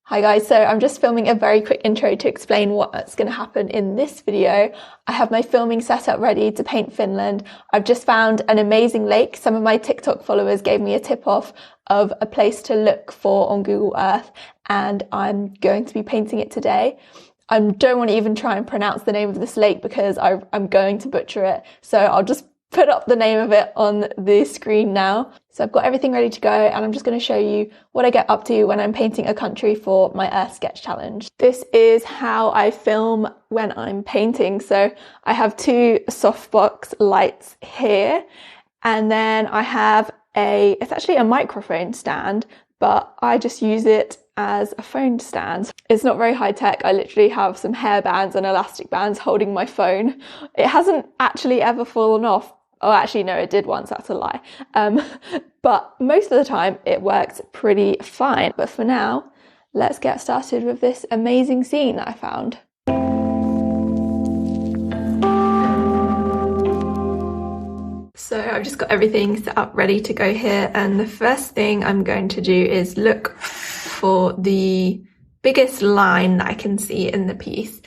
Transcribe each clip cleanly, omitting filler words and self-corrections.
Hi guys, so I'm just filming a very quick intro to explain what's going to happen in this video. I have my filming setup ready to paint Finland. I've just found an amazing lake. Some of my TikTok followers gave me a tip off of a place to look for on Google Earth, and I'm going to be painting it today. I don't want to even try and pronounce the name of this lake because I'm going to butcher it, so I'll just put up the name of it on the screen now. So I've got everything ready to go, and I'm just going to show you what I get up to when I'm painting a country for my Earth Sketch Challenge. This is how I film when I'm painting. So I have two softbox lights here, and then I have it's actually a microphone stand, but I just use it as a phone stand. It's not very high tech. I literally have some hair bands and elastic bands holding my phone. It hasn't actually ever fallen off. Oh, actually, no, it did once. That's a lie. But most of the time it works pretty fine. But for now, let's get started with this amazing scene that I found. So I've just got everything set up ready to go here. And the first thing I'm going to do is look for the biggest line that I can see in the piece.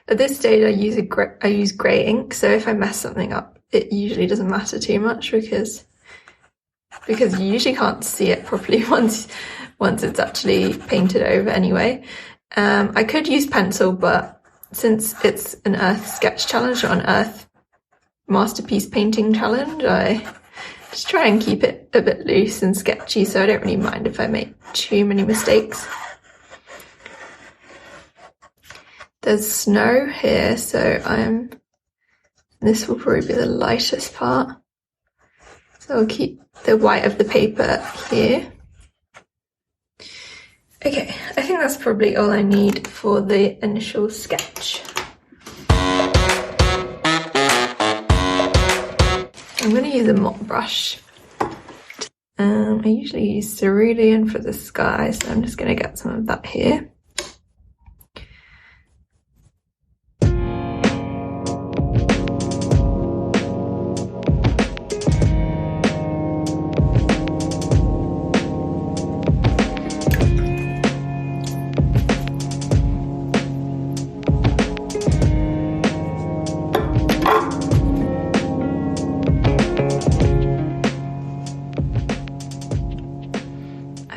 At this stage I use grey ink, so if I mess something up it usually doesn't matter too much because you usually can't see it properly once it's actually painted over anyway. I could use pencil, but since it's an Earth Sketch Challenge or an Earth Masterpiece Painting Challenge, I just try and keep it a bit loose and sketchy, so I don't really mind if I make too many mistakes. There's snow here, so this will probably be the lightest part. So I'll keep the white of the paper here. Okay, I think that's probably all I need for the initial sketch. I'm going to use a mop brush. I usually use cerulean for the sky, so I'm just going to get some of that here.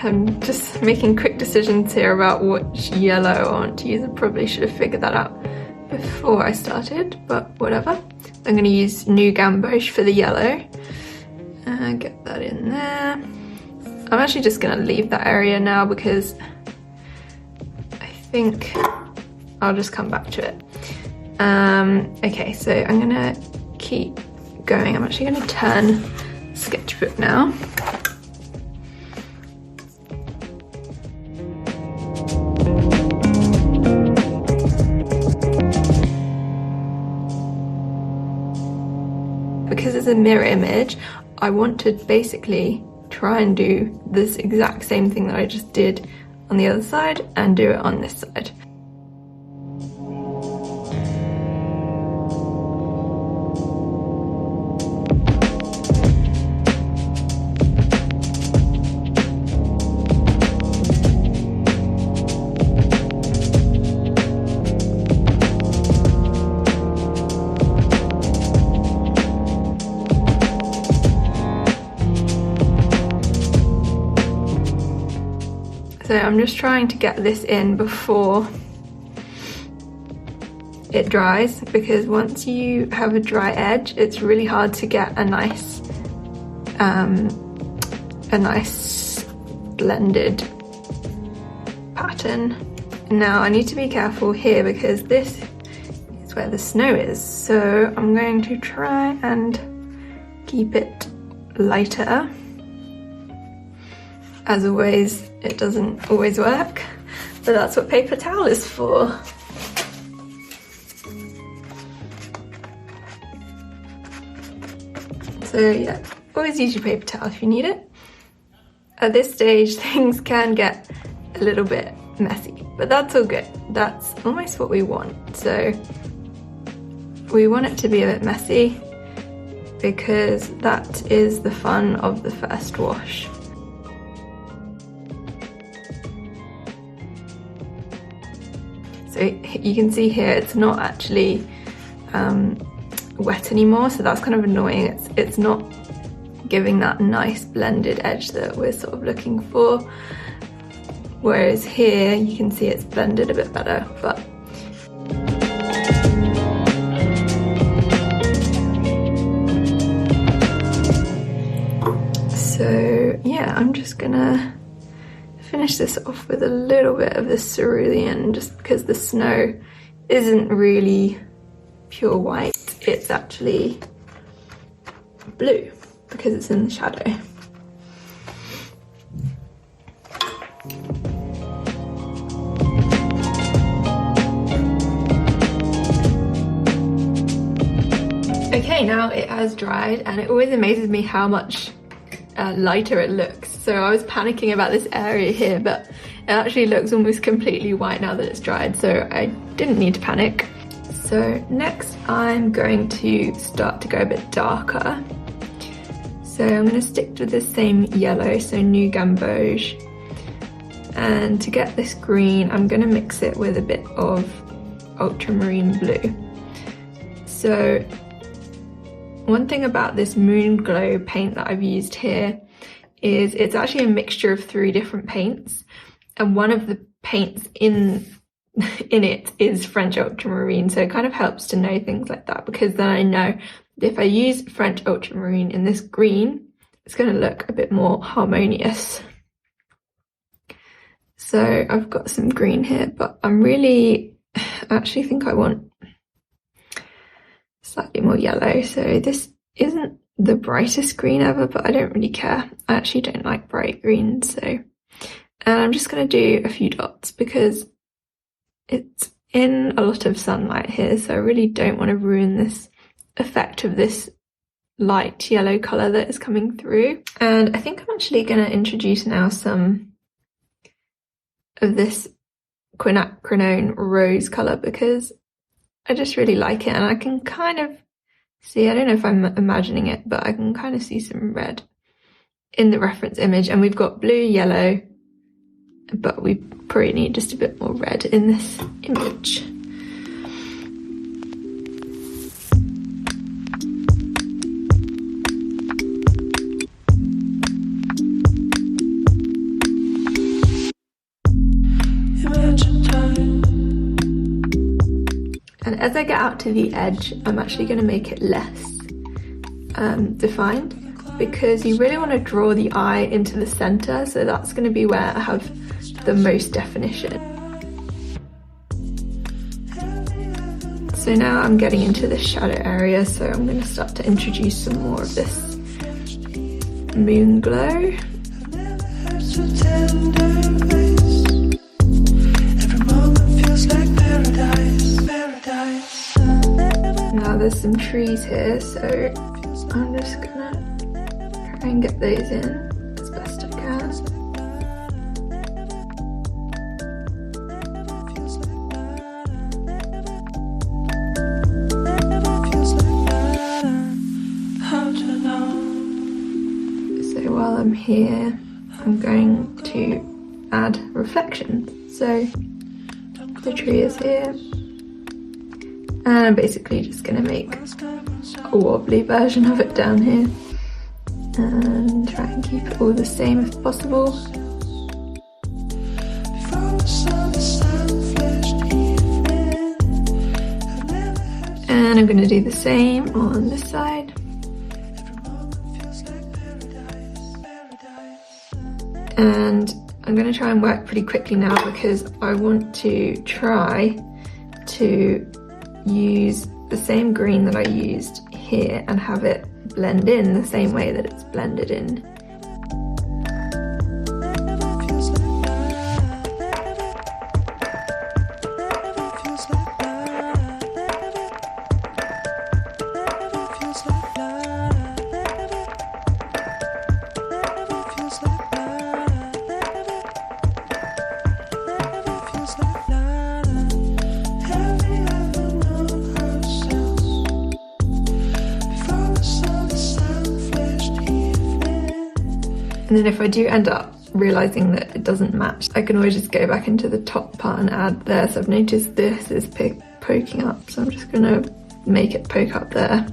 I'm just making quick decisions here about which yellow I want to use. I probably should have figured that out before I started, but whatever. I'm going to use New Gamboge for the yellow. Get that in there. I'm actually just going to leave that area now because I think I'll just come back to it. Okay, so I'm going to keep going. I'm actually going to turn sketchbook now. Because it's a mirror image, I want to basically try and do this exact same thing that I just did on the other side and do it on this side. So I'm just trying to get this in before it dries, because once you have a dry edge, it's really hard to get a nice blended pattern. Now I need to be careful here because this is where the snow is, so I'm going to try and keep it lighter. As always, it doesn't always work, but that's what paper towel is for. So yeah, always use your paper towel if you need it. At this stage, things can get a little bit messy, but that's all good. That's almost what we want. So we want it to be a bit messy, because that is the fun of the first wash. So you can see here it's not actually wet anymore, so that's kind of annoying. It's not giving that nice blended edge that we're sort of looking for. Whereas here you can see it's blended a bit better, but so yeah, I'm just gonna finish this off with a little bit of the cerulean, just because the snow isn't really pure white, it's actually blue because it's in the shadow. Okay, now it has dried, and it always amazes me how much lighter it looks. So I was panicking about this area here, but it actually looks almost completely white now that it's dried, so I didn't need to panic. So next I'm going to start to go a bit darker. So I'm going to stick to the same yellow, so New Gamboge. And to get this green, I'm going to mix it with a bit of ultramarine blue. So one thing about this Moonglow paint that I've used here is it's actually a mixture of 3 different paints, and one of the paints in it is French ultramarine, so it kind of helps to know things like that, because then I know that if I use French ultramarine in this green, it's going to look a bit more harmonious. So I've got some green here, but I actually think I want slightly more yellow. So this isn't the brightest green ever, but I don't really care. I actually don't like bright green, so. And I'm just going to do a few dots because it's in a lot of sunlight here, so I really don't want to ruin this effect of this light yellow colour that is coming through. And I think I'm actually going to introduce now some of this quinacridone rose colour because I just really like it, and I can kind of see, I don't know if I'm imagining it, but I can kind of see some red in the reference image. And we've got blue, yellow, but we probably need just a bit more red in this image. And as I get out to the edge, I'm actually going to make it less defined, because you really want to draw the eye into the center, so that's going to be where I have the most definition. So now I'm getting into the shadow area, so I'm going to start to introduce some more of this Moonglow. Now there's some trees here, so I'm just gonna try and get those in as best I can. So while I'm here, I'm going to add reflections. So the tree is here. And I'm basically just going to make a wobbly version of it down here and try and keep it all the same if possible. And I'm going to do the same on this side. And I'm going to try and work pretty quickly now because I want to try to use the same green that I used here and have it blend in the same way that it's blended in. And then if I do end up realising that it doesn't match, I can always just go back into the top part and add there. So I've noticed this is poking up, so I'm just gonna make it poke up there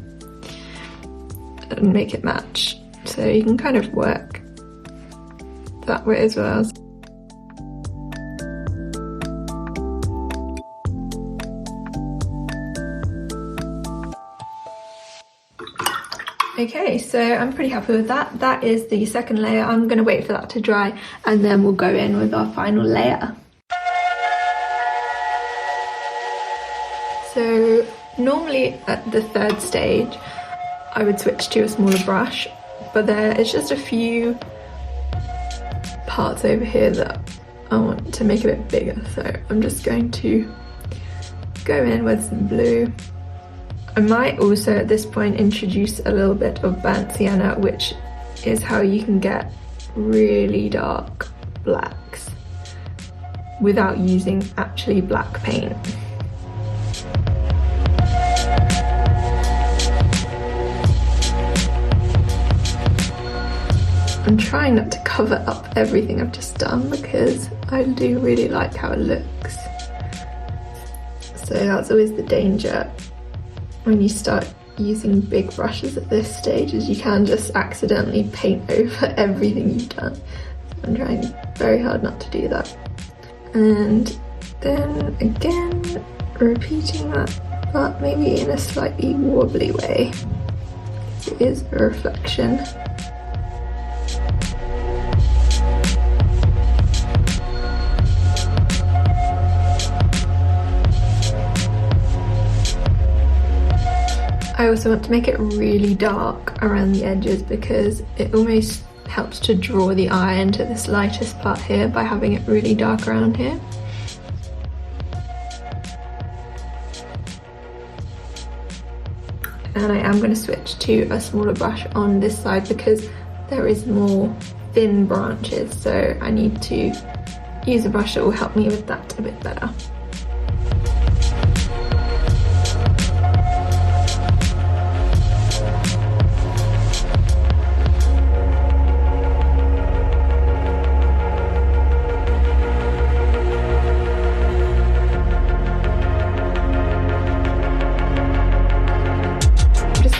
and make it match. So you can kind of work that way as well. Okay, so I'm pretty happy with that. That is the second layer. I'm going to wait for that to dry and then we'll go in with our final layer. So normally at the third stage I would switch to a smaller brush, but there is just a few parts over here that I want to make a bit bigger, so I'm just going to go in with some blue. I might also at this point introduce a little bit of burnt sienna, which is how you can get really dark blacks without using actually black paint. I'm trying not to cover up everything I've just done because I do really like how it looks. So that's always the danger when you start using big brushes at this stage, is you can just accidentally paint over everything you've done. So I'm trying very hard not to do that. And then again, repeating that, but maybe in a slightly wobbly way. It is a reflection. I also want to make it really dark around the edges because it almost helps to draw the eye into this lightest part here by having it really dark around here. And I am going to switch to a smaller brush on this side because there is more thin branches, so I need to use a brush that will help me with that a bit better.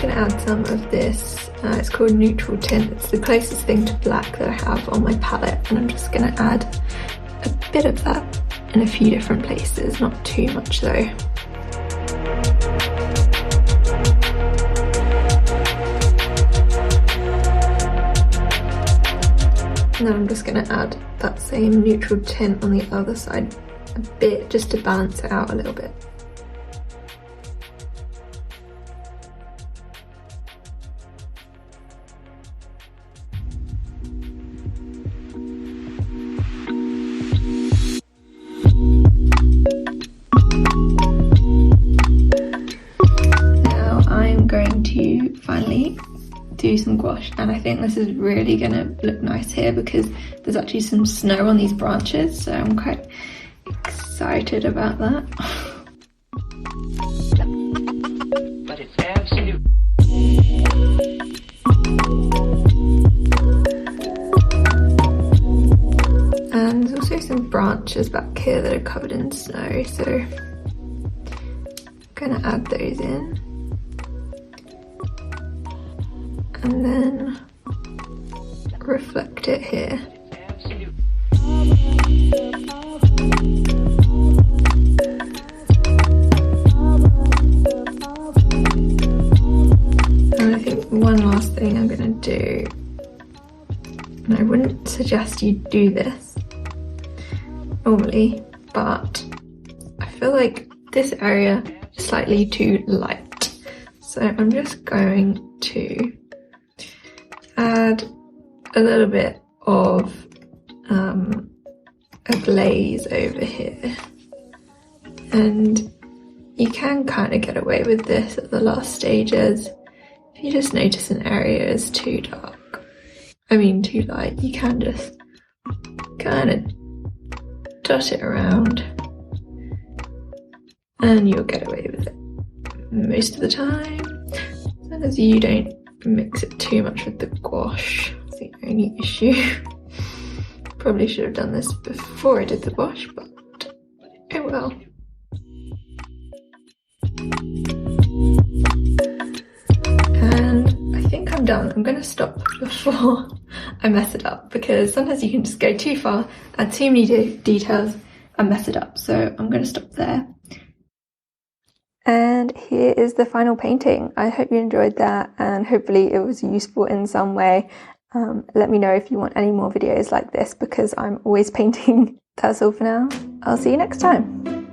Add some of this, it's called Neutral Tint. It's the closest thing to black that I have on my palette, and I'm just going to add a bit of that in a few different places, not too much though. And then I'm just going to add that same neutral tint on the other side a bit, just to balance it out a little bit. Finally do some gouache, and I think this is really gonna look nice here because there's actually some snow on these branches, so I'm quite excited about that. But it's absolute. And there's also some branches back here that are covered in snow, so I'm gonna add those in. And then reflect it here. And I think one last thing I'm going to do, and I wouldn't suggest you do this normally, but I feel like this area is slightly too light. So I'm just going to add a little bit of a glaze over here, and you can kind of get away with this at the last stages. If you just notice an area is too dark, too light, you can just kind of dot it around and you'll get away with it most of the time, as long as you don't mix it too much with the gouache. That's the only issue. Probably should have done this before I did the wash, but oh well. And I think I'm done. I'm going to stop before I mess it up, because sometimes you can just go too far, add too many details and mess it up. So I'm going to stop there. And here is the final painting. I hope you enjoyed that, and hopefully it was useful in some way. Let me know if you want any more videos like this, because I'm always painting. That's all for now. I'll see you next time.